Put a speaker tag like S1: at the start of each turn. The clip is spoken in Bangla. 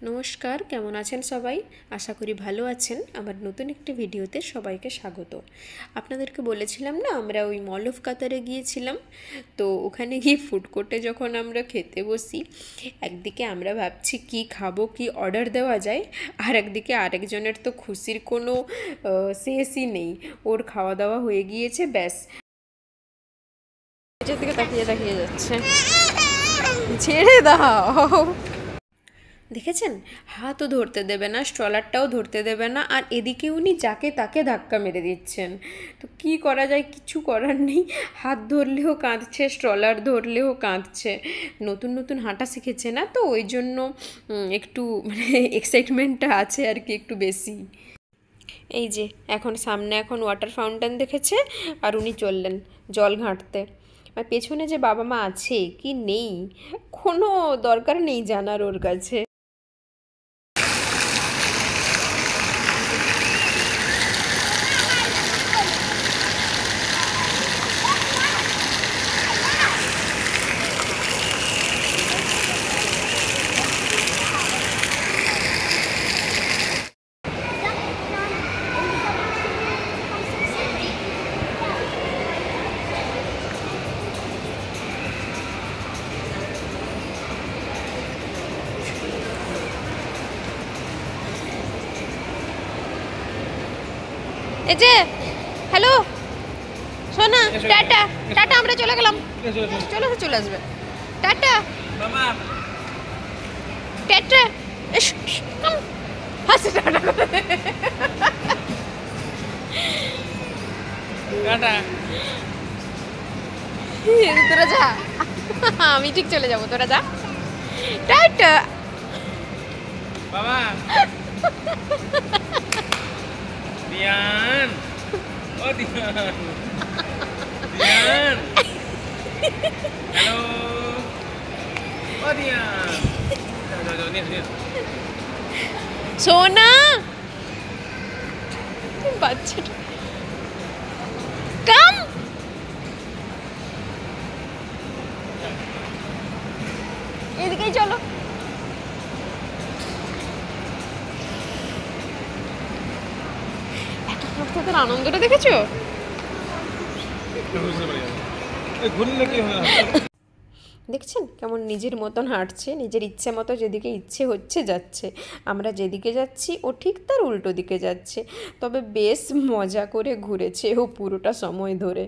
S1: নমস্কার, কেমন আছেন সবাই? আশা করি ভালো আছেন। আমার নতুন একটি ভিডিওতে সবাইকে স্বাগত। আপনাদেরকে বলেছিলাম না, আমরা ওই মল অফ কাতারে গিয়েছিলাম। তো ওখানে গিয়ে ফুড কোর্টে যখন আমরা খেতে বসি, একদিকে আমরা ভাবছি কি খাবো, কি অর্ডার দেওয়া যায়, আর একদিকে আরেকজনের তো খুশির কোনো শেষই নেই। ওর খাওয়া দাওয়া হয়ে গিয়েছে, ব্যাস এটার দিকে তাকিয়ে তাকিয়ে যাচ্ছে। ছেড়ে দাও। দেখেছেন, হাতও ধরতে দেবে না, স্ট্রলারটাও ধরতে দেবে না, আর এদিকে উনি যাকে তাকে ধাক্কা মেরে দিচ্ছেন। তো কি করা যায়, কিছু করার নেই। হাত ধরলেও কাঁদছে, স্ট্রলার ধরলেও কাঁদছে। নতুন নতুন হাঁটা শিখেছে না, তো ওই জন্য একটু মানে এক্সাইটমেন্টটা আছে আর কি, একটু বেশি। এই যে এখন সামনে এখন ওয়াটার ফাউন্টেন দেখেছে, আর উনি চললেন জল ঘাঁটতে। আর পেছনে যে বাবা মা আছে কি নেই, কোনো দরকার নেই জানার ওর কাছে। এই যে হ্যালো, শোনা, টাটা টাটা, আমরা চলে গেলাম। চলে চলে আসবে। Tata tata. হাসি টাটা টাটা। তোরা যা, আমি ঠিক চলে যাবো, তোরা যা। টাটা বাবা। Dian, oh Dian, Dian, halo, oh Dian, nih, সোনা বাচ্চাটা কাম। এদিকেই চলো। তোদের আনন্দটা দেখেছো? দেখছেন কেমন নিজের মতন হাঁটছে, নিজের ইচ্ছে মতো যেদিকে ইচ্ছে হচ্ছে যাচ্ছে। আমরা যেদিকে যাচ্ছি ও ঠিক তার উল্টো দিকে যাচ্ছে। তবে বেশ মজা করে ঘুরেছে ও পুরোটা সময় ধরে।